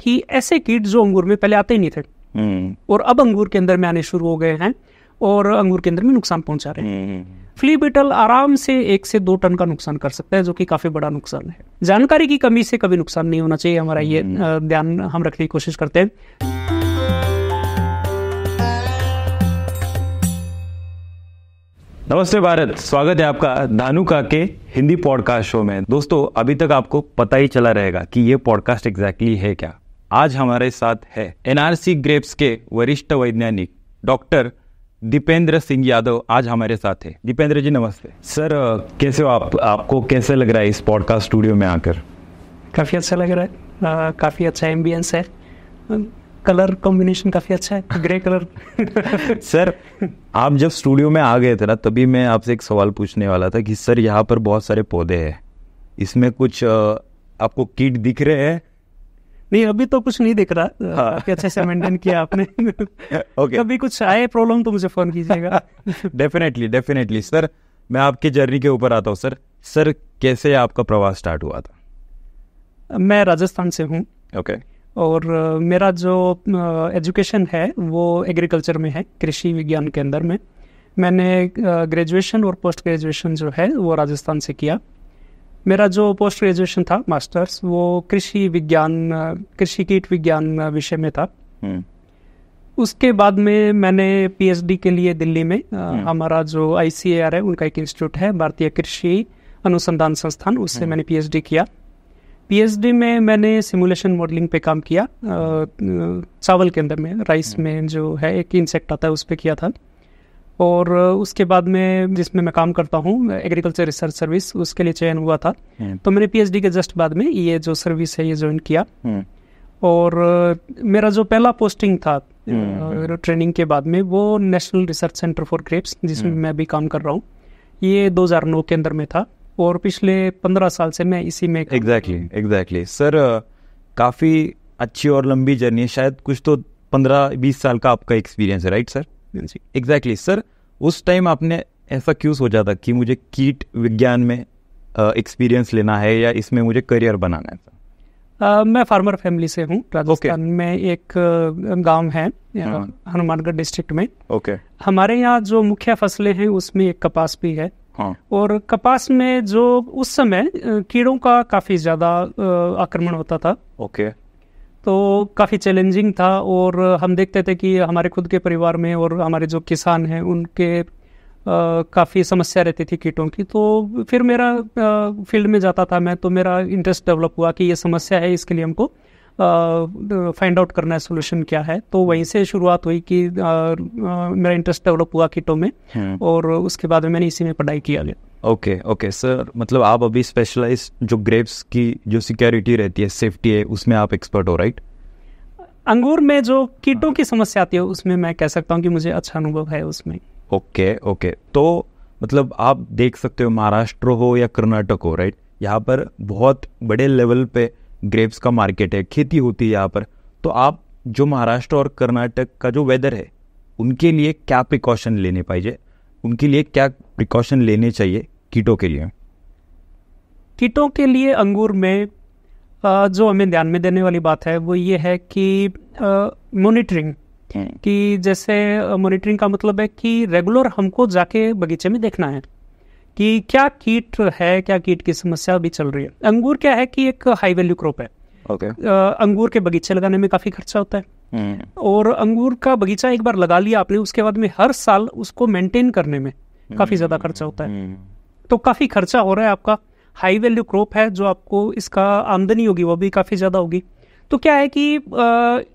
कि ऐसे कीट जो अंगूर में पहले आते ही नहीं थे और अब अंगूर के अंदर में आने शुरू हो गए हैं और अंगूर के अंदर में नुकसान पहुंचा रहे हैं। फ्ली बीटल आराम से 1 से 2 टन का नुकसान कर सकता है, जो कि काफी बड़ा नुकसान है। जानकारी की कमी से कभी नुकसान नहीं होना चाहिए, हमारा ये ध्यान हम रखने की कोशिश करते हैं। नमस्ते भारत, स्वागत है आपका धानुका के हिंदी पॉडकास्ट शो में। दोस्तों, अभी तक आपको पता ही चला रहेगा कि ये पॉडकास्ट एग्जैक्टली है क्या। आज हमारे साथ है एनआरसी ग्रेप्स के वरिष्ठ वैज्ञानिक डॉक्टर दीपेंद्र सिंह यादव आज हमारे साथ है। दीपेंद्र जी नमस्ते। सर कैसे हो आप? आपको कैसे लग रहा है इस पॉडकास्ट स्टूडियो में आकर? काफ़ी अच्छा लग रहा है, काफ़ी अच्छा एम्बियंस है, कलर कॉम्बिनेशन काफ़ी अच्छा है, ग्रे कलर। सर आप जब स्टूडियो में आ गए थे ना, तभी मैं आपसे एक सवाल पूछने वाला था कि सर यहाँ पर बहुत सारे पौधे हैं, इसमें कुछ आपको कीट दिख रहे हैं? नहीं, अभी तो कुछ नहीं दिख रहा। काफी अच्छे से मेंटेन किया आपने। ओके। कभी कुछ आए प्रॉब्लम तो मुझे फोन कीजिएगा। डेफिनेटली सर, मैं आपके जर्नी के ऊपर आता हूँ। सर कैसे आपका प्रवास स्टार्ट हुआ था? मैं राजस्थान से हूँ। ओके। और मेरा जो एजुकेशन है वो एग्रीकल्चर में है, कृषि विज्ञान के अंदर में। मैंने ग्रेजुएशन और पोस्ट ग्रेजुएशन जो है वो राजस्थान से किया। मेरा जो पोस्ट ग्रेजुएशन था मास्टर्स, वो कृषि कीट विज्ञान विषय में था। उसके बाद में मैंने पीएचडी के लिए दिल्ली में हमारा जो आईसीएआर है, उनका एक इंस्टीट्यूट है, भारतीय कृषि अनुसंधान संस्थान, उससे मैंने पीएचडी किया। पीएचडी में मैंने सिमुलेशन मॉडलिंग पे काम किया। चावल के अंदर में, राइस में जो है एक इंसेक्ट आता है, उस पे किया था। और उसके बाद में जिसमें मैं काम करता हूँ, एग्रीकल्चर रिसर्च सर्विस, उसके लिए चयन हुआ था। तो मैंने पीएचडी के जस्ट बाद में ये जो सर्विस है ये ज्वाइन किया। और मेरा जो पहला पोस्टिंग था ट्रेनिंग के बाद में, वो national research centre for grapes, जिसमें मैं भी काम कर रहा हूँ, ये 2009 के अंदर में था। और पिछले 15 साल से मैं इसी में। एग्जैक्टली सर, काफ़ी अच्छी और लंबी जर्नी है। शायद कुछ तो 15-20 साल का आपका एक्सपीरियंस है, राइट सर? एग्जैक्टली सर, उस टाइम आपने ऐसा क्यों सोचा था कि मुझे कीट विज्ञान में एक्सपीरियंस लेना है या इसमें मुझे करियर बनाना है? मैं फार्मर फैमिली से हूँ। राजस्थान में एक गांव है हनुमानगढ़ डिस्ट्रिक्ट में। हमारे यहाँ जो मुख्य फसलें हैं उसमें एक कपास भी है। और कपास में जो उस समय कीड़ों का काफी ज्यादा आक्रमण होता था। तो काफ़ी चैलेंजिंग था। और हम देखते थे कि हमारे खुद के परिवार में और हमारे जो किसान हैं उनके काफ़ी समस्या रहती थी कीटों की। तो फिर मेरा फील्ड में जाता था मैं, तो मेरा इंटरेस्ट डेवलप हुआ कि ये समस्या है, इसके लिए हमको फाइंड आउट करना है सोल्यूशन क्या है। तो वहीं से शुरुआत हुई कि मेरा इंटरेस्ट डेवलप हुआ कीटों में, और उसके बाद में मैंने इसी में पढ़ाई किया गया। ओके सर, मतलब आप अभी स्पेशलाइज जो ग्रेप्स की जो सिक्योरिटी रहती है, सेफ्टी है, उसमें आप एक्सपर्ट हो, राइट? अंगूर में जो कीटों की समस्या आती है उसमें मैं कह सकता हूँ कि मुझे अच्छा अनुभव है उसमें। ओके। तो मतलब आप देख सकते हो, महाराष्ट्र हो या कर्नाटक हो, राइट, यहाँ पर बहुत बड़े लेवल पे ग्रेप्स का मार्केट है, खेती होती है यहाँ पर। तो आप जो महाराष्ट्र और कर्नाटक का जो वेदर है, उनके लिए क्या प्रिकॉशन लेने पाहिजे, उनके लिए क्या प्रिकॉशन लेने चाहिए कीटों के लिए? कीटों के लिए अंगूर में जो हमें ध्यान में देने वाली बात है वो ये है कि मॉनिटरिंग, कि जैसे मॉनिटरिंग का मतलब है कि रेगुलर हमको जाके बगीचे में देखना है कि क्या कीट है, क्या कीट की समस्या अभी चल रही है। अंगूर क्या है कि एक हाई वैल्यू क्रॉप है। अंगूर के बगीचे लगाने में काफ़ी खर्चा होता है। और अंगूर का बगीचा एक बार लगा लिया आपने, उसके बाद में हर साल उसको मेंटेन करने में काफ़ी ज़्यादा खर्चा होता है। तो काफ़ी खर्चा हो रहा है आपका। हाई वैल्यू क्रॉप है, जो आपको इसका आमदनी होगी वो भी काफ़ी ज़्यादा होगी। तो क्या है कि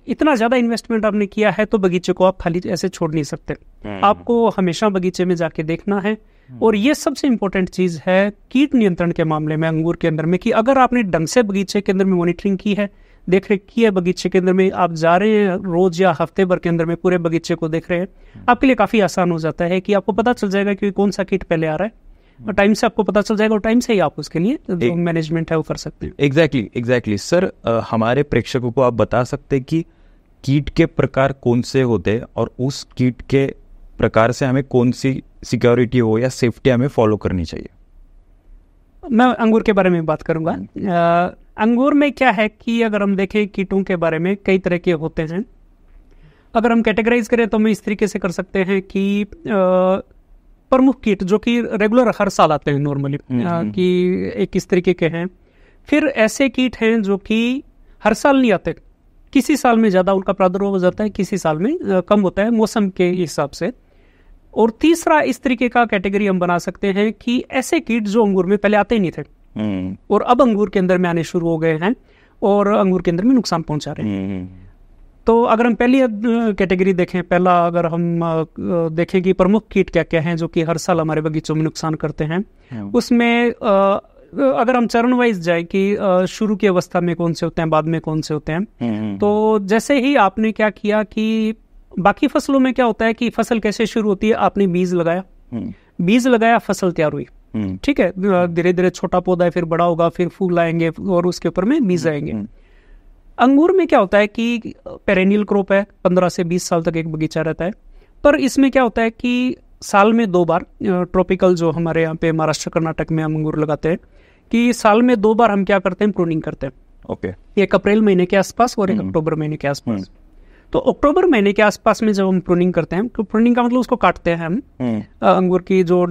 इतना ज़्यादा इन्वेस्टमेंट आपने किया है तो बगीचे को आप खाली ऐसे छोड़ नहीं सकते। आपको हमेशा बगीचे में जाके देखना है। और ये सबसे इम्पोर्टेंट चीज़ है कीट नियंत्रण के मामले में अंगूर के अंदर में, कि अगर आपने ढंग से बगीचे के अंदर में मॉनिटरिंग की है, देख रेख की है बगीचे के अंदर में, आप जा रहे हैं रोज या हफ्ते भर के अंदर में पूरे बगीचे को देख रहे हैं, आपके लिए काफ़ी आसान हो जाता है कि आपको पता चल जाएगा कि कौन सा कीट पहले आ रहा है, और टाइम से आपको पता चल जाएगा और टाइम से ही आप उसके लिए जो मैनेजमेंट है वो कर सकते हैं। एग्जैक्टली सर, हमारे प्रेक्षकों को आप बता सकते हैं कि कीट के प्रकार कौन से होते हैं और उस कीट के प्रकार से हमें कौन सी सिक्योरिटी हो या सेफ्टी हमें फॉलो करनी चाहिए? मैं अंगूर के बारे में बात करूंगा। अंगूर में क्या है कि अगर हम देखें कीटों के बारे में, कई तरह के होते हैं। अगर हम कैटेगराइज करें तो हम इस तरीके से कर सकते हैं कि प्रमुख कीट जो कि रेगुलर हर साल आते हैं नॉर्मली, कि एक इस तरीके के हैं। फिर ऐसे कीट हैं जो कि हर साल नहीं आते, किसी साल में ज़्यादा उनका प्रादुर्भाव हो जाता है, किसी साल में कम होता है मौसम के हिसाब से। और तीसरा इस तरीके का कैटेगरी हम बना सकते हैं कि ऐसे कीट जो अंगूर में पहले आते ही नहीं थे और अब अंगूर के अंदर में आने शुरू हो गए हैं और अंगूर के अंदर में नुकसान पहुंचा रहे हैं। तो अगर हम पहली कैटेगरी देखें, पहला अगर हम देखें कि प्रमुख कीट क्या क्या हैं जो कि हर साल हमारे बगीचों में नुकसान करते हैं, उसमें अगर हम चरण वाइज जाए कि शुरू की अवस्था में कौन से होते हैं, बाद में कौन से होते हैं, तो जैसे ही आपने क्या किया कि बाकी फसलों में क्या होता है कि फसल कैसे शुरू होती है, आपने बीज लगाया, फसल तैयार हुई, ठीक है, धीरे धीरे छोटा पौधा है, फिर बड़ा होगा, फिर फूल आएंगे और उसके ऊपर में बीज आएंगे। अंगूर में क्या होता है कि पेरेनियल क्रॉप है, 15 से 20 साल तक एक बगीचा रहता है, पर इसमें क्या होता है कि साल में 2 बार, ट्रॉपिकल जो हमारे यहाँ पे महाराष्ट्र कर्नाटक में हम अंगूर लगाते हैं, कि साल में 2 बार हम क्या करते हैं, प्रूनिंग करते हैं। ओके। एक अप्रैल महीने के आसपास और एक अक्टूबर महीने के आसपास। तो अक्टूबर महीने के आसपास में जब हम प्रूनिंग करते हैं, तो प्रूनिंग का मतलब उसको काटते हैं हम, अंगूर की जो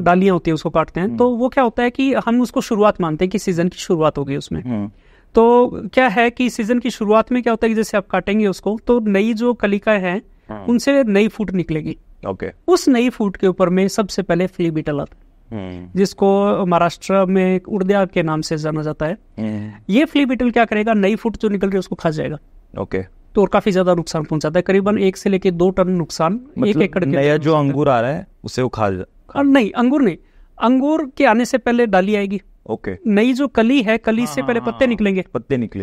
डालियां होती है उसको काटते हैं, तो वो क्या होता है कि हम उसको शुरुआत मानते हैं कि सीजन की शुरुआत होगी उसमें। तो क्या है कि सीजन की शुरुआत में क्या होता है कि जैसे आप काटेंगे उसको, तो नई जो कलिकाएं हैं उनसे नई फूट निकलेगी। ओके। उस नई फूट के ऊपर में सबसे पहले फ्ली बीटल आता है, जिसको महाराष्ट्र में उड़दिया के नाम से जाना जाता है। ये फ्ली बीटल क्या करेगा, नई फूट जो निकल रही है उसको खा जाएगा। ओके। तो और काफी ज्यादा नुकसान पहुंचाता है, करीबन 1 से लेके 2 टन नुकसान एक एकड़ के। नया जो अंगूर आ रहा है उसे वो खा नहीं, अंगूर नहीं, अंगूर के आने से पहले डाली आएगी। ओके। नई जो कली है, कली से पहले पत्ते निकलेंगे,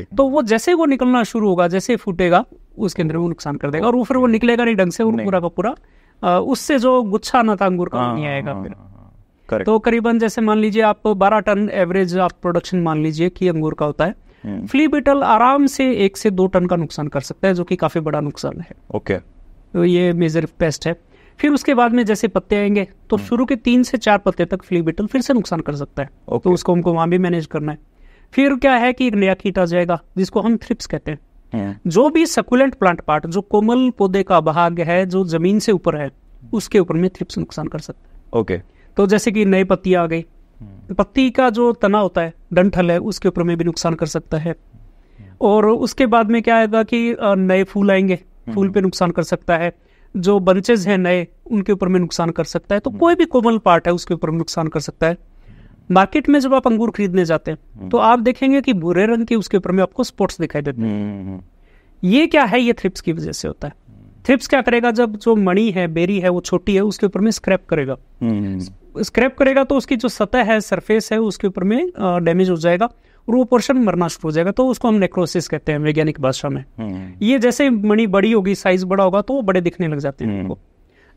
तो वो जैसे वो निकलना शुरू होगा, जैसे फूटेगा उसके अंदर वो नुकसान कर देगा, और फिर वो निकलेगा नहीं ढंग से, और पूरा का पूरा उससे जो गुच्छा आना था अंगूर का नहीं आएगा फिर। तो करीबन जैसे मान लीजिए आप 12 टन एवरेज आप प्रोडक्शन मान लीजिए कि अंगूर का होता है। फ्ली बीटल आराम से 1 से 2 टन का नुकसान कर सकता है, जो कि काफी बड़ा नुकसान है। ओके। तो ये मेजर पेस्ट है। फिर उसके बाद में जैसे पत्ते आएंगे, तो शुरू के 3 से 4 पत्ते तक फ्ली बीटल फिर से नुकसान कर सकता है। तो उसको हमको वहां भी मैनेज करना है। फिर क्या है कि एक नया कीट आ जाएगा जिसको हम थ्रिप्स कहते हैं। जो भी सकुलेंट प्लांट पार्ट, जो कोमल पौधे का भाग है जो जमीन से ऊपर है, उसके ऊपर में थ्रिप्स नुकसान कर सकता है। ओके। तो जैसे कि नई पत्ती आ गई, पत्ती का जो तना होता है, डंठल है, उसके ऊपर में भी नुकसान कर सकता है। और उसके बाद में क्या आएगा कि नए फूल आएंगे, फूल पे नुकसान कर सकता है। जो बंचेज हैं नए, उनके ऊपर में नुकसान कर सकता है। तो कोई भी कोमल पार्ट है उसके ऊपर नुकसान कर सकता है। मार्केट में जब आप अंगूर खरीदने जाते हैं तो आप देखेंगे कि भूरे रंग के उसके ऊपर में आपको स्पॉट्स दिखाई देते हैं। ये क्या है, ये थ्रिप्स की वजह से होता है। थ्रिप्स क्या करेगा, जब जो मणि है, बेरी है, वो छोटी है, उसके ऊपर में स्क्रैप करेगा। स्क्रैप करेगा तो उसकी जो सतह है, सरफेस है, उसके ऊपर में डैमेज हो जाएगा और वो पोर्शन मरना शुरू हो जाएगा। तो उसको हम नेक्रोसिस कहते हैं वैज्ञानिक भाषा में। ये जैसे मणि बड़ी होगी, साइज बड़ा होगा, तो वो बड़े दिखने लग जाते हैं।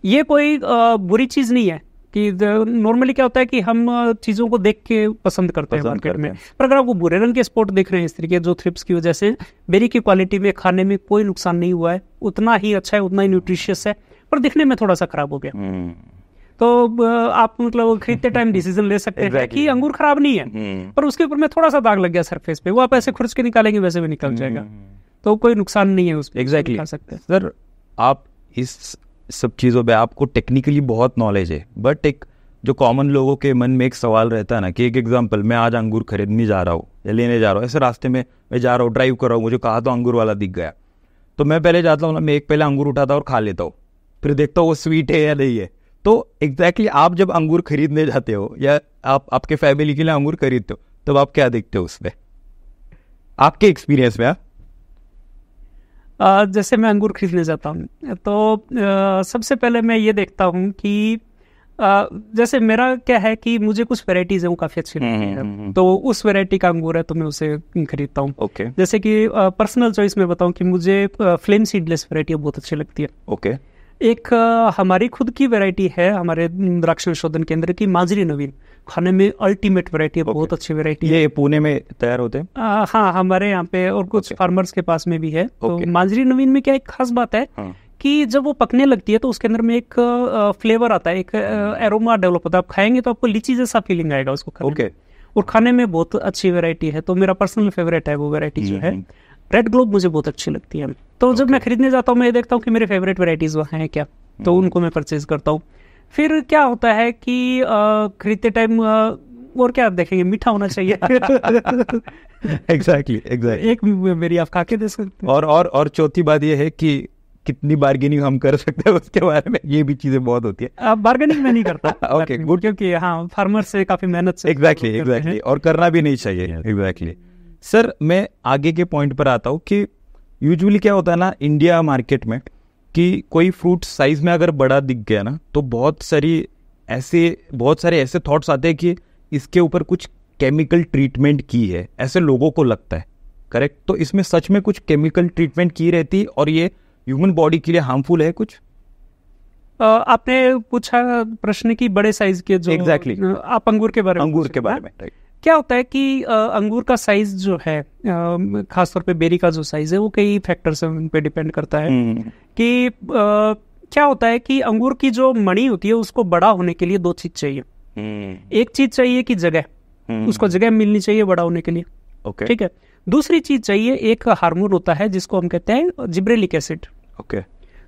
ये कोई बुरी चीज नहीं है कि नॉर्मली क्या होता है कि हम चीजों को देख के पसंद करते हैं मार्केट में, पर अगर आपको भूरे रंग के स्पॉट दिख रहे हैं इस तरीके जो थ्रिप्स की वजह से, बेरी की क्वालिटी में, खाने में कोई नुकसान नहीं हुआ है, उतना ही अच्छा है, उतना ही न्यूट्रिशियस है, पर दिखने में थोड़ा सा खराब हो गया। तो आप मतलब खरीदते टाइम डिसीजन ले सकते हैं कि अंगूर खराब नहीं है, पर उसके ऊपर में थोड़ा सा दाग लग गया सरफेस पे, वो आप ऐसे खुरच के निकालेंगे वैसे भी निकल जाएगा, तो कोई नुकसान नहीं है उसमें। एग्जैक्टली सकते हैं। सर, आप इस सब चीज़ों पे आपको टेक्निकली बहुत नॉलेज है, बट एक जो कॉमन लोगों के मन में एक सवाल रहता है ना कि एक एग्जांपल, मैं आज अंगूर खरीदने जा रहा हूँ या लेने जा रहा हूँ, ऐसे रास्ते में मैं जा रहा हूँ, ड्राइव कर रहा हूँ, मुझे कहा तो अंगूर वाला दिख गया, तो मैं पहले जाता हूँ ना, मैं एक पहले अंगूर उठाता हूँ और खा लेता हूँ, फिर देखता हूँ वो स्वीट है या नहीं है। तो एग्जैक्टली आप जब अंगूर खरीदने जाते हो या आप आपके फैमिली के लिए अंगूर खरीदते हो, तब आप क्या देखते हो उसमें, आपके एक्सपीरियंस में? जैसे मैं अंगूर खरीदने जाता हूँ तो सबसे पहले मैं ये देखता हूँ कि जैसे मेरा क्या है कि मुझे कुछ वैरायटीज है वो काफी अच्छी लगती है, तो उस वैरायटी का अंगूर है तो मैं उसे खरीदता हूँ। ओके। जैसे कि पर्सनल चॉइस में बताऊँ कि मुझे फ्लेम सीडलेस वैरायटी बहुत अच्छी लगती है। ओके। एक हमारी खुद की वैरायटी है हमारे द्राक्ष संशोधन केंद्र की, माजरी नवीन, खाने में अल्टीमेट वैरायटी है, बहुत अच्छी वैरायटी है। ये पुणे में तैयार होते हैं? हाँ, हमारे यहाँ पे और कुछ फार्मर्स के पास में भी है। तो माजरी नवीन में क्या एक खास बात है कि जब वो पकने लगती है तो उसके अंदर में एक फ्लेवर आता है, एक एरोमा डेवलप होता है, आप खाएंगे तो आपको लीची जैसा फीलिंग आएगा उसको खाने में। और खाने में बहुत अच्छी वैरायटी है। तो मेरा पर्सनल फेवरेट है वो वैरायटी जो है रेड ग्लोब, मुझे बहुत अच्छी लगती है। तो जब मैं खरीदने जाता हूँ मैं देखता हूँ कि मेरे फेवरेट वैरायटीज वहाँ हैं क्या, तो उनको मैं परचेज करता हूँ। फिर क्या होता है कि खरीदते टाइम और क्या देखेंगे, मीठा होना चाहिए। एग्जैक्टली एक मेरी आप खा के दे सकते हैं। और चौथी बात ये है कि कितनी बार्गेनिंग हम कर सकते हैं उसके बारे में, ये भी चीजें बहुत होती है। बार्गेनिंग मैं नहीं करता। ओके गुड, क्योंकि हाँ फार्मर से काफी मेहनत से एग्जैक्टली और करना भी नहीं चाहिए। एग्जैक्टली सर, मैं आगे के पॉइंट पर आता हूँ कि यूजुअली क्या होता है ना इंडिया मार्केट में कि कोई फ्रूट साइज में अगर बड़ा दिख गया ना तो बहुत सारे ऐसे थॉट्स आते हैं कि इसके ऊपर कुछ केमिकल ट्रीटमेंट की है, ऐसे लोगों को लगता है। करेक्ट? तो इसमें सच में कुछ केमिकल ट्रीटमेंट की रहती और ये ह्यूमन बॉडी के लिए हार्मफुल है कुछ? आपने पूछा प्रश्न की बड़े साइज के जो Exactly. आप अंगूर के बारे में right. क्या होता है कि अंगूर का साइज जो है खासतौर पे बेरी का जो साइज है वो कई फैक्टर्स उन पे डिपेंड करता है। कि क्या होता है कि अंगूर की जो मणि होती है उसको बड़ा होने के लिए दो चीज चाहिए। एक चीज चाहिए कि जगह, उसको जगह मिलनी चाहिए बड़ा होने के लिए। ओके ठीक है। दूसरी चीज चाहिए, एक हार्मोन होता है जिसको हम कहते हैं जिब्रेलिक एसिड। ओके।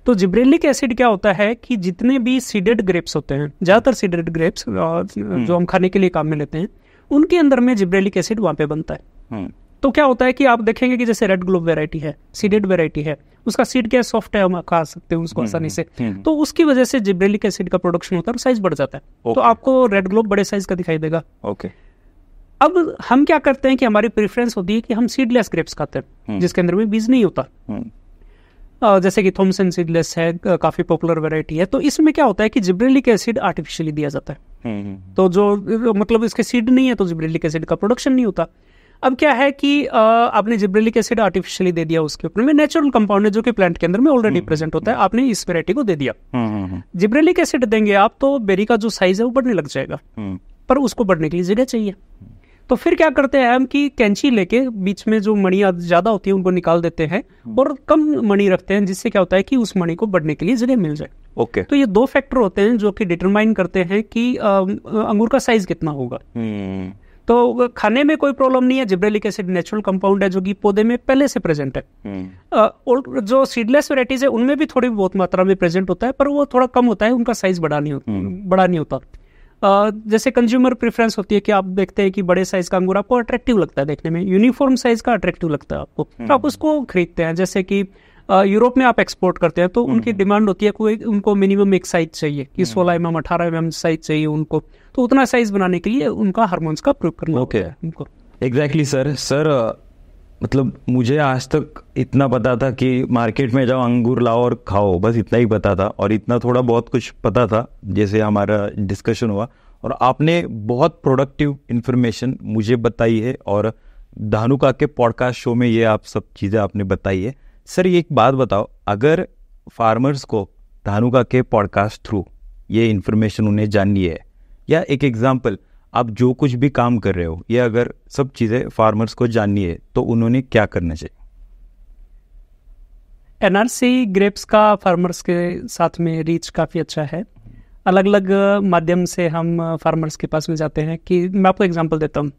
तो जिब्रेलिक एसिड क्या होता है कि जितने भी सीडेड ग्रेप्स होते हैं, ज्यादातर सीडेड ग्रेप्स जो हम खाने के लिए काम में लेते हैं, उनके अंदर में जिब्रेलिक एसिड वहां पे बनता है। तो क्या होता है कि आप देखेंगे कि जैसे रेड ग्लोब वैरायटी है, सीडेड वैरायटी है, उसका सीड क्या सॉफ्ट है, हम खा सकते हैं उसको आसानी से। तो उसकी वजह से जिब्रेलिक एसिड का प्रोडक्शन होता है और साइज बढ़ जाता है। तो आपको रेड ग्लोब बड़े साइज का दिखाई देगा। ओके। अब हम क्या करते हैं कि हमारी प्रेफरेंस होती है कि हम सीडलेस ग्रेप्स खाते हैं जिसके अंदर में बीज नहीं होता। जैसे कि थॉमसन सीडलेस है, काफी पॉपुलर वैरायटी है। तो इसमें क्या होता है कि जिब्रेलिक एसिड आर्टिफिशियली दिया जाता है। तो जो मतलब इसके सीड नहीं है तो जिब्रेलिक एसिड का प्रोडक्शन नहीं होता। अब क्या है कि आपने जिब्रेलिक एसिड आर्टिफिशियली दे दिया, उसके ऊपर में नेचुरल कंपाउंड है जो कि प्लांट के अंदर में ऑलरेडी प्रेजेंट होता है, आपने इस वैरायटी को दे दिया। जिब्रेलिक एसिड देंगे आप तो बेरी का जो साइज है वो बढ़ने लग जाएगा, पर उसको बढ़ने के लिए जगह चाहिए। तो फिर क्या करते हैं हम कि कैंची लेके बीच में जो मणि ज्यादा होती है उनको निकाल देते हैं और कम मणि रखते हैं, जिससे क्या होता है कि उस मणि को बढ़ने के लिए जगह मिल जाए। ओके। तो ये दो फैक्टर होते हैं जो कि डिटरमाइन करते हैं कि अंगूर का साइज कितना होगा। तो खाने में कोई प्रॉब्लम नहीं है। जिब्रेलिक एसिड नेचुरल कंपाउंड है जो कि पौधे में पहले से प्रेजेंट है। और जो सीडलेस वैरायटीज है उनमें भी थोड़ी बहुत मात्रा में प्रेजेंट होता है, पर वो थोड़ा कम होता है, उनका साइज बड़ा नहीं होता। जैसे कंज्यूमर प्रेफरेंस होती है कि आप देखते हैं कि बड़े साइज का अंगूर आपको अट्रैक्टिव लगता है देखने में, यूनिफॉर्म साइज का अट्रैक्टिव लगता है आपको, तो आप उसको खरीदते हैं। जैसे कि यूरोप में आप एक्सपोर्ट करते हैं तो उनकी डिमांड होती है कोई उनको मिनिमम एक साइज चाहिए कि 16 mm 18 mm साइज चाहिए उनको, तो उतना साइज बनाने के लिए उनका हार्मोन्स का प्रयोग करना होता है उनको। एग्जैक्टली सर मतलब मुझे आज तक इतना पता था कि मार्केट में जाओ अंगूर लाओ और खाओ, बस इतना ही पता था। और इतना थोड़ा बहुत कुछ पता था जैसे हमारा डिस्कशन हुआ, और आपने बहुत प्रोडक्टिव इन्फॉर्मेशन मुझे बताई है और धानुका के पॉडकास्ट शो में ये आप सब चीज़ें आपने बताई है। सर ये एक बात बताओ, अगर फार्मर्स को धानुका के पॉडकास्ट थ्रू ये इन्फॉर्मेशन उन्हें जाननी है, या एक एग्जांपल आप जो कुछ भी काम कर रहे हो, ये अगर सब चीज़ें फार्मर्स को जाननी है तो उन्होंने क्या करना चाहिए? एनआरसी ग्रेप्स का फार्मर्स के साथ में रीच काफ़ी अच्छा है। अलग अलग माध्यम से हम फार्मर्स के पास में जाते हैं। कि मैं आपको एग्जांपल देता हूँ।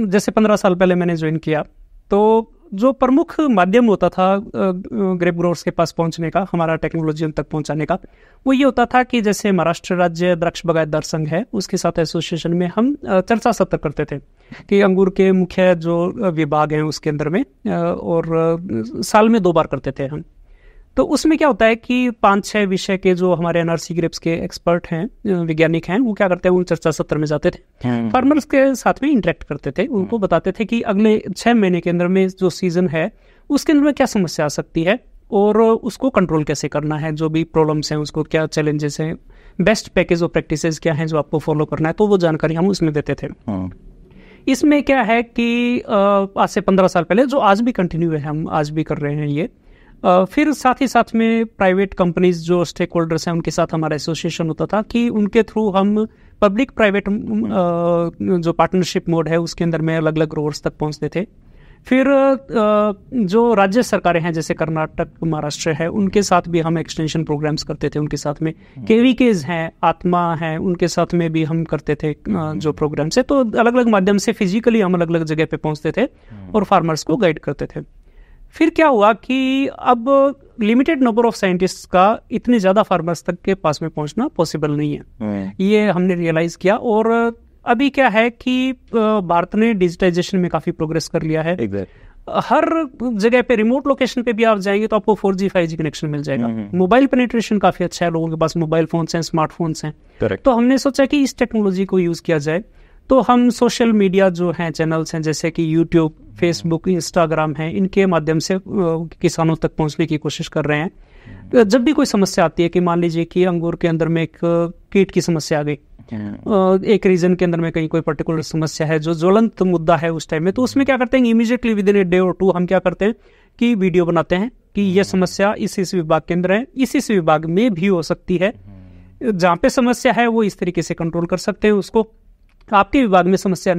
जैसे 15 साल पहले मैंने ज्वाइन किया तो जो प्रमुख माध्यम होता था ग्रेप ग्रोवर्स के पास पहुंचने का, हमारा टेक्नोलॉजी उन तक पहुंचाने का, वो ये होता था कि जैसे महाराष्ट्र राज्य द्राक्ष बागायतदार संघ है उसके साथ एसोसिएशन में हम चर्चा सत्र करते थे कि अंगूर के मुख्य जो विभाग हैं उसके अंदर में, और साल में 2 बार करते थे हम। तो उसमें क्या होता है कि 5-6 विषय के जो हमारे एनआरसी ग्रेप्स के एक्सपर्ट हैं, वैज्ञानिक हैं, वो क्या करते हैं उन चर्चा सत्र में जाते थे, फार्मर्स के साथ में इंटरेक्ट करते थे, उनको बताते थे कि अगले 6 महीने के अंदर में जो सीजन है उसके अंदर में क्या समस्या आ सकती है और उसको कंट्रोल कैसे करना है, जो भी प्रॉब्लम्स हैं उसको क्या चैलेंजेस हैं, बेस्ट पैकेज ऑफ प्रैक्टिसेस क्या हैं जो आपको फॉलो करना है, तो वो जानकारी हम उसमें देते थे। इसमें क्या है कि आज से 15 साल पहले, जो आज भी कंटिन्यू है, हम आज भी कर रहे हैं ये। फिर साथ ही साथ में प्राइवेट कंपनीज जो स्टेक होल्डर्स हैं उनके साथ हमारा एसोसिएशन होता था कि उनके थ्रू हम पब्लिक प्राइवेट जो पार्टनरशिप मोड है उसके अंदर में अलग अलग ग्रोवर्स तक पहुंचते थे। फिर जो राज्य सरकारें हैं जैसे कर्नाटक, महाराष्ट्र है, उनके साथ भी हम एक्सटेंशन प्रोग्राम्स करते थे। उनके साथ में केवीकेज हैं, आत्मा है, उनके साथ में भी हम करते थे जो प्रोग्राम्स है। तो अलग अलग माध्यम से फिजिकली हम अलग अलग जगह पे पहुंचते थे और फार्मर्स को गाइड करते थे। फिर क्या हुआ कि अब लिमिटेड नंबर ऑफ साइंटिस्ट का इतने ज़्यादा फार्मर्स तक के पास में पहुंचना पॉसिबल नहीं है, ये हमने रियलाइज़ किया। और अभी क्या है कि भारत ने डिजिटाइजेशन में काफ़ी प्रोग्रेस कर लिया है। हर जगह पे, रिमोट लोकेशन पे भी आप जाएंगे तो आपको 4G 5G कनेक्शन मिल जाएगा। मोबाइल पेनिट्रेशन काफ़ी अच्छा है, लोगों के पास मोबाइल फोन्स हैं, स्मार्टफोन्स हैं। तो हमने सोचा कि इस टेक्नोलॉजी को यूज़ किया जाए। तो हम सोशल मीडिया जो हैं, चैनल्स हैं जैसे कि यूट्यूब, फेसबुक, इंस्टाग्राम है, इनके माध्यम से किसानों तक पहुंचने की कोशिश कर रहे हैं। जब भी कोई समस्या आती है कि मान लीजिए कि अंगूर के अंदर में एक कीट की समस्या आ गई, एक रीजन के अंदर में कहीं कोई पर्टिकुलर समस्या है जो ज्वलंत मुद्दा है उस टाइम में, तो उसमें क्या करते हैं, immediately with in a day और टू हम क्या करते हैं कि वीडियो बनाते हैं कि यह समस्या इस विभाग के अंदर है, इस विभाग में भी हो सकती है। जहाँ पे समस्या है वो इस तरीके से कंट्रोल कर सकते हैं उसको। आपके विभाग में समस्या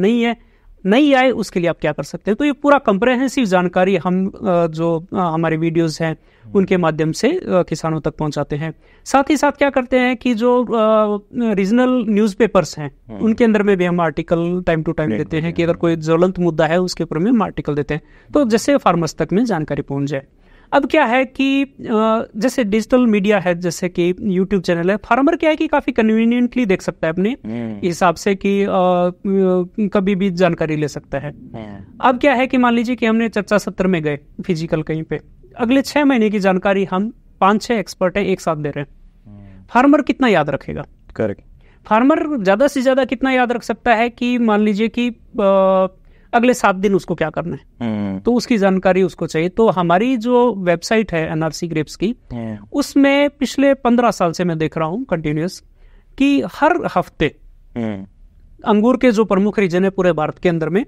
नहीं आए उसके लिए आप क्या कर सकते हैं। तो ये पूरा कंप्रेहेंसिव जानकारी हम जो हमारे वीडियोस हैं उनके माध्यम से किसानों तक पहुंचाते हैं। साथ ही साथ क्या करते हैं कि जो रीजनल न्यूज़पेपर्स हैं उनके अंदर में भी हम आर्टिकल टाइम टू टाइम देते हैं कि अगर कोई ज्वलंत मुद्दा है उसके ऊपर में हम आर्टिकल देते हैं, तो जैसे फार्मर्स तक में जानकारी पहुंच जाए। अब क्या है कि जैसे डिजिटल मीडिया है, जैसे कि यूट्यूब चैनल है, फार्मर क्या है कि काफ़ी कन्वीनियंटली देख सकता है अपने हिसाब से कि कभी भी जानकारी ले सकता है। अब क्या है कि मान लीजिए कि हमने चर्चा सत्र में गए फिजिकल कहीं पे, अगले 6 महीने की जानकारी हम 5-6 एक्सपर्ट है एक साथ दे रहे हैं। फार्मर कितना याद रखेगा? करेक्ट। फार्मर ज़्यादा से ज़्यादा कितना याद रख सकता है कि मान लीजिए कि अगले 7 दिन उसको क्या करना है, तो उसकी जानकारी उसको चाहिए। तो हमारी जो वेबसाइट है एनआरसी ग्रेप्स की, उसमें पिछले 15 साल से मैं देख रहा हूँ कंटिन्यूस कि हर हफ्ते अंगूर के जो प्रमुख रीजन है पूरे भारत के अंदर में,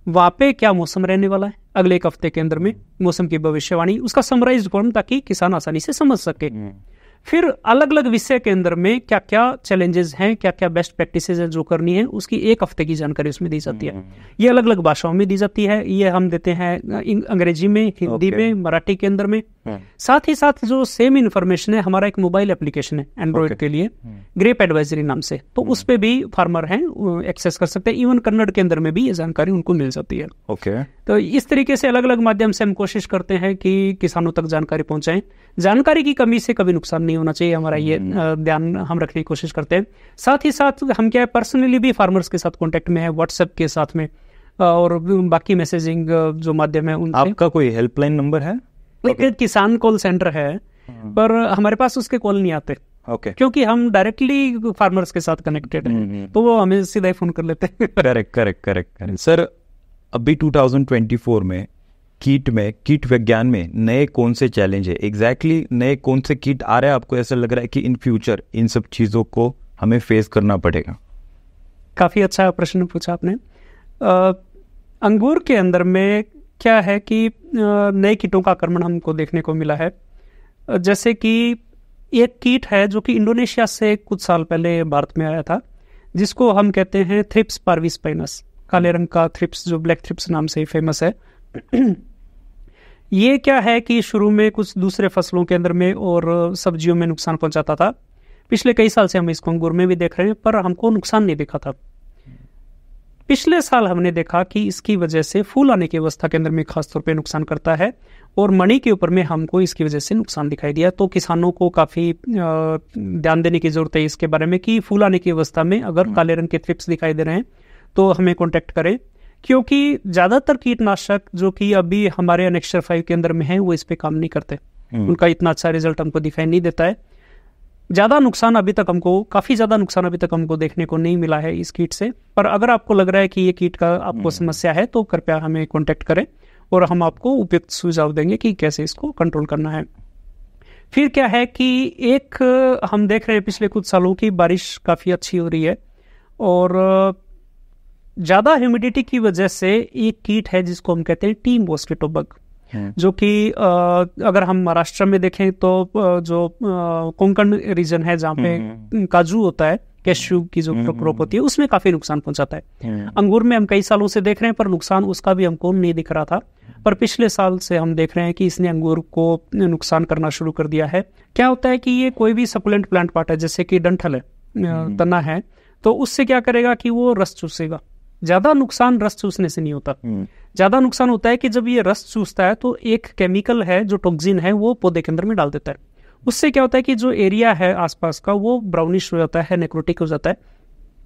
वहां पे क्या मौसम रहने वाला है अगले एक हफ्ते के अंदर में, मौसम की भविष्यवाणी, उसका समराइज्ड फॉर्म, ताकि किसान आसानी से समझ सके। फिर अलग अलग विषय के अंदर में क्या क्या चैलेंजेस हैं, क्या क्या बेस्ट प्रैक्टिसेस है जो करनी है, उसकी एक हफ्ते की जानकारी उसमें दी जाती है। ये अलग अलग भाषाओं में दी जाती है। ये हम देते हैं अंग्रेजी में, हिंदी में, मराठी के अंदर में। साथ ही साथ जो सेम इन्फॉर्मेशन है, हमारा एक मोबाइल एप्लीकेशन है एंड्रॉइड के लिए, ग्रेप एडवाइजरी नाम से, तो उस पे भी फार्मर हैं एक्सेस कर सकते हैं। इवन कन्नड़ के अंदर में भी ये जानकारी उनको मिल जाती है। तो इस तरीके से अलग अलग माध्यम से हम कोशिश करते हैं कि किसानों तक जानकारी पहुंचाएं। जानकारी की कमी से कभी नुकसान नहीं होना चाहिए, हमारा ये ध्यान हम रखने की कोशिश करते हैं। साथ ही साथ हम क्या है, पर्सनली भी फार्मर्स के साथ कांटेक्ट में है, व्हाट्सएप के साथ में, और बाकी मैसेजिंग जो माध्यम है उनसे। आपका कोई हेल्पलाइन नंबर है? एक किसान कॉल सेंटर है, पर हमारे पास उसके कॉल नहीं आते, क्योंकि हम डायरेक्टली फार्मर्स के साथ कनेक्टेड हैं, तो वो हमें सीधा ही फोन कर लेते हैं। करेक्ट। सर, अभी 2024 में कीट विज्ञान में नए कौन से चैलेंज है, एग्जैक्टली नए कौन से कीट आ रहे हैं? आपको ऐसा लग रहा है कि इन फ्यूचर इन सब चीजों को हमें फेस करना पड़ेगा? काफी अच्छा प्रश्न पूछा आपने। अंगूर के अंदर में क्या है कि नए कीटों का आक्रमण हमको देखने को मिला है। जैसे कि एक कीट है जो कि इंडोनेशिया से कुछ साल पहले भारत में आया था, जिसको हम कहते हैं थ्रिप्स पार्विस्पाइनस, काले रंग का थ्रिप्स, जो ब्लैक थ्रिप्स नाम से फेमस है। ये क्या है कि शुरू में कुछ दूसरे फसलों के अंदर में और सब्जियों में नुकसान पहुंचाता था। पिछले कई साल से हम इसको अंगूर में भी देख रहे हैं, पर हमको नुकसान नहीं दिखा था। पिछले साल हमने देखा कि इसकी वजह से फूल आने की अवस्था के अंदर में खासतौर पे नुकसान करता है, और मणि के ऊपर में हमको इसकी वजह से नुकसान दिखाई दिया। तो किसानों को काफ़ी ध्यान देने की जरूरत है इसके बारे में कि फूल आने की अवस्था में अगर काले रंग के थ्रिप्स दिखाई दे रहे हैं तो हमें कॉन्टेक्ट करें, क्योंकि ज़्यादातर कीटनाशक जो कि अभी हमारे एनेक्सचर 5 के अंदर में है वो इस पे काम नहीं करते। उनका इतना अच्छा रिजल्ट हमको दिखाई नहीं देता है। काफ़ी ज़्यादा नुकसान अभी तक हमको देखने को नहीं मिला है इस कीट से। पर अगर आपको लग रहा है कि ये कीट का आपको समस्या है तो कृपया हमें कॉन्टेक्ट करें और हम आपको उपयुक्त सुझाव देंगे कि कैसे इसको कंट्रोल करना है। फिर क्या है कि एक हम देख रहे हैं पिछले कुछ सालों की बारिश काफ़ी अच्छी हो रही है, और ज़्यादा ह्यूमिडिटी की वजह से एक कीट है जिसको हम कहते हैं टी मॉस्किटो बग, जो कि अगर हम महाराष्ट्र में देखें तो जो कोंकण रीजन है जहाँ पे काजू होता है, कैश्यू की जो क्रॉप होती है उसमें काफी नुकसान पहुंचाता है। अंगूर में हम कई सालों से देख रहे हैं पर नुकसान उसका भी हमको नहीं दिख रहा था, पर पिछले साल से हम देख रहे हैं कि इसने अंगूर को नुकसान करना शुरू कर दिया है। क्या होता है कि ये कोई भी सकुलेंट प्लांट पार्ट है, जैसे कि डंठल है, तना है, तो उससे क्या करेगा कि वो रस चूसेगा। ज्यादा नुकसान रस चूसने से नहीं होता, ज्यादा नुकसान होता है कि जब ये रस चूसता है तो एक केमिकल है जो टॉक्सिन है वो पौधे के अंदर में डाल देता है। उससे क्या होता है कि जो एरिया है आसपास का वो ब्राउनिश हो जाता है, नेक्रोटिक हो जाता है,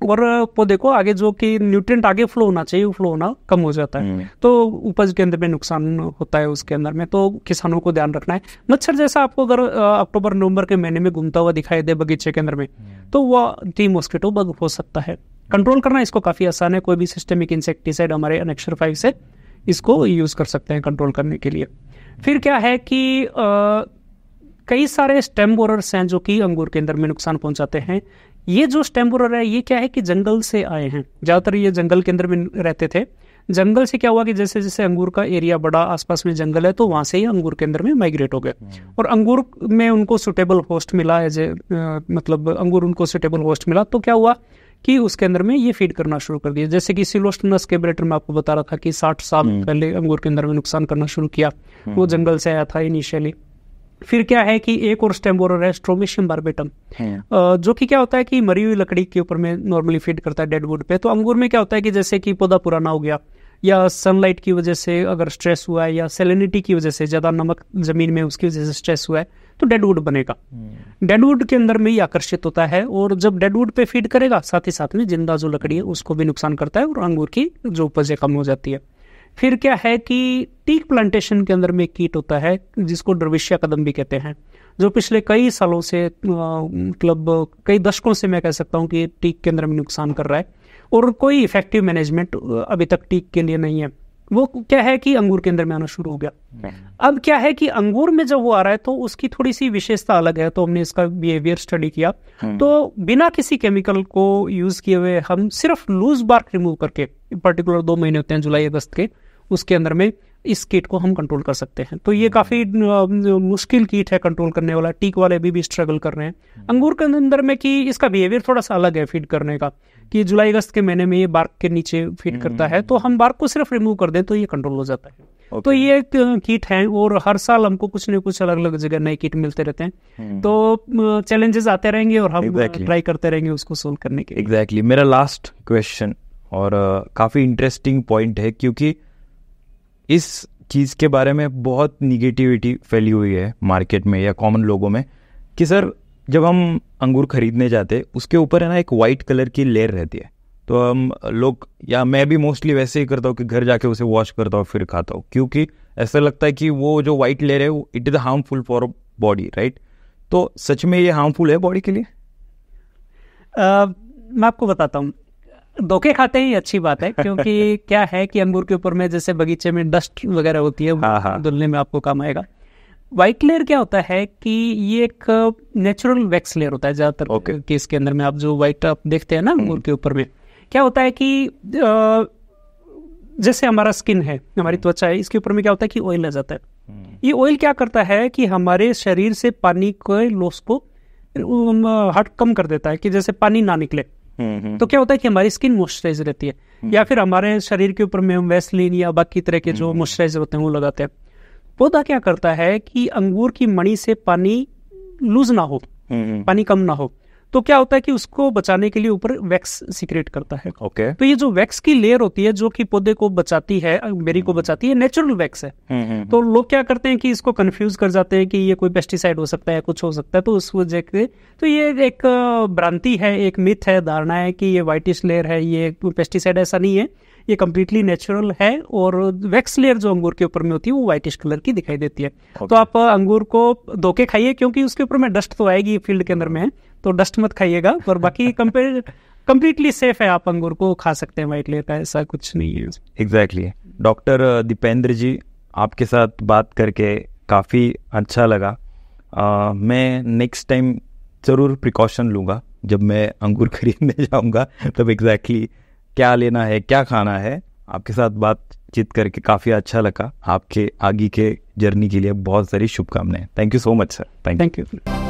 और पौधे को आगे जो कि न्यूट्रिएंट आगे फ्लो होना चाहिए वो फ्लो होना कम हो जाता है, तो उपज के अंदर में नुकसान होता है उसके अंदर में। तो किसानों को ध्यान रखना है। मच्छर जैसा आपको अगर अक्टूबर नवंबर के महीने में घूमता हुआ दिखाई दे बगीचे के अंदर में, तो वह टी मॉस्किटो बग हो सकता है। कंट्रोल करना इसको काफी आसान है, कोई भी सिस्टेमिक इंसेक्टिसाइड हमारे अनेक्सर 5 से इसको यूज कर सकते हैं कंट्रोल करने के लिए। फिर क्या है कि कई सारे स्टेम बोरर्स हैं जो कि अंगूर के अंदर में नुकसान पहुंचाते हैं। ये जो स्टेम बोरर है ये क्या है कि जंगल से आए हैं, ज्यादातर ये जंगल के अंदर में रहते थे। जंगल से क्या हुआ कि जैसे जैसे अंगूर का एरिया बड़ा, आसपास में जंगल है, तो वहां से ही अंगूर के अंदर में माइग्रेट हो गए और अंगूर में उनको सुटेबल होस्ट मिला, मतलब अंगूर उनको सुटेबल होस्ट मिला, तो क्या हुआ कि उसके अंदर में ये फीड करना शुरू कर दिया। जैसे कि सिलोस्टनस केबरेटर में आपको बता रहा था कि 60 साल पहले अंगूर के अंदर में नुकसान करना शुरू किया, वो जंगल से आया था इनिशियली। फिर क्या है कि एक और स्टेम बोरर है स्ट्रोमेशियम बार्बेटम, जो कि क्या होता है कि मरी हुई लकड़ी के ऊपर में नॉर्मली फीड करता है डेड वुड पे। तो अंगूर में क्या होता है कि जैसे कि पौधा पुराना हो गया या सनलाइट की वजह से अगर स्ट्रेस हुआ है या सैलिनिटी की वजह से, ज्यादा नमक जमीन में उसकी वजह से स्ट्रेस हुआ है, तो डेडवुड बनेगा। डेडवुड के अंदर में ही आकर्षित होता है और जब डेडवुड पे फीड करेगा साथ ही साथ में जिंदा जो लकड़ी है उसको भी नुकसान करता है और अंगूर की जो उपज कम हो जाती है। फिर क्या है कि टीक प्लांटेशन के अंदर में एक कीट होता है जिसको ड्रविशिया कदम भी कहते हैं, जो पिछले कई सालों से मतलब कई दशकों से मैं कह सकता हूँ कि टीक के अंदर में नुकसान कर रहा है और कोई इफेक्टिव मैनेजमेंट अभी तक टीक के लिए नहीं है। वो क्या है कि अंगूर के अंदर में आना शुरू हो गया। अब क्या है कि अंगूर में जब वो आ रहा है तो उसकी थोड़ी सी विशेषता अलग है, तो हमने इसका बिहेवियर स्टडी किया। तो बिना किसी केमिकल को यूज किए हुए हम सिर्फ लूज बार्क रिमूव करके, पर्टिकुलर 2 महीने होते हैं जुलाई अगस्त के, उसके अंदर में इस कीट को हम कंट्रोल कर सकते हैं। तो ये काफी मुश्किल कीट है कंट्रोल करने वाला, टीक वाले भी स्ट्रगल कर रहे हैं। अंगूर के अंदर में कि इसका बिहेवियर थोड़ा सा अलग है फीड करने का, कि जुलाई अगस्त के महीने में ये बार्क के नीचे फीड करता है, तो हम बार्क को सिर्फ रिमूव कर दें तो ये कंट्रोल हो जाता है। तो ये एक कीट है और हर साल हमको कुछ न कुछ अलग अलग जगह नए कीट मिलते रहते हैं, तो चैलेंजेस आते रहेंगे और हम ट्राई करते रहेंगे उसको सोल्व करने के। एग्जैक्टली मेरा लास्ट क्वेश्चन और काफी इंटरेस्टिंग पॉइंट है, क्योंकि इस चीज़ के बारे में बहुत निगेटिविटी फैली हुई है मार्केट में या कॉमन लोगों में, कि सर जब हम अंगूर खरीदने जाते उसके ऊपर है ना एक वाइट कलर की लेयर रहती है, तो हम लोग, या मैं भी मोस्टली वैसे ही करता हूँ कि घर जाके उसे वॉश करता हूँ फिर खाता हूँ, क्योंकि ऐसा लगता है कि वो जो वाइट लेयर है it is harmful for body, right? तो सच में ये हार्मफुल है बॉडी के लिए? मैं आपको बताता हूँ, धोखे खाते हैं ये अच्छी बात है, क्योंकि क्या है कि अंगूर के ऊपर में जैसे बगीचे में डस्ट वगैरह होती है, धुलने में आपको काम आएगा। व्हाइट लेयर क्या होता है कि ये एक नेचुरल वैक्स लेयर होता है ज्यादातर केस के अंदर में। आप जो व्हाइट आप देखते हैं ना अंगूर के ऊपर में, क्या होता है कि जैसे हमारा स्किन है, हमारी त्वचा है, इसके ऊपर में क्या होता है कि ऑयल आ जाता है। ये ऑयल क्या करता है कि हमारे शरीर से पानी के लॉस को हट कम कर देता है, कि जैसे पानी ना निकले। तो क्या होता है कि हमारी स्किन मॉइस्चराइज रहती है, या फिर हमारे शरीर के ऊपर में हम वैसलीन या बाकी तरह के जो मॉइस्चराइजर होते हैं वो लगाते हैं। पौधा क्या करता है कि अंगूर की मणि से पानी लूज ना हो, पानी कम ना हो, तो क्या होता है कि उसको बचाने के लिए ऊपर वैक्स सीक्रेट करता है। तो ये जो वैक्स की लेयर होती है जो कि पौधे को बचाती है, बेरी को बचाती है, नेचुरल वैक्स है। तो लोग क्या करते हैं कि इसको कंफ्यूज कर जाते हैं कि ये कोई पेस्टिसाइड हो सकता है, कुछ हो सकता है, तो उस वजह से तो ये एक भ्रांति है, एक मिथ है, धारणा है कि ये व्हाइटिश लेयर है, ये पेस्टिसाइड। ऐसा नहीं है, ये कम्प्लीटली नेचुरल है। और वैक्स लेयर जो अंगूर के ऊपर में होती है वो व्हाइटिश कलर की दिखाई देती है। तो आप अंगूर को धो के खाइए, क्योंकि उसके ऊपर में डस्ट तो आएगी, फील्ड के अंदर में है, तो डस्ट मत खाइएगा। और बाकी कम्प्लीटली सेफ है, आप अंगूर को खा सकते हैं व्हाइट लेयर का, ऐसा कुछ नहीं है। एग्जैक्टली डॉक्टर दीपेंद्र जी, आपके साथ बात करके काफ़ी अच्छा लगा। मैं नेक्स्ट टाइम ज़रूर प्रिकॉशन लूँगा जब मैं अंगूर खरीदने जाऊँगा, तब एग्जैक्टली क्या लेना है, क्या खाना है। आपके साथ बातचीत करके काफ़ी अच्छा लगा। आपके आगे के जर्नी के लिए बहुत सारी शुभकामनाएं। Thank you so much sir. Thank you.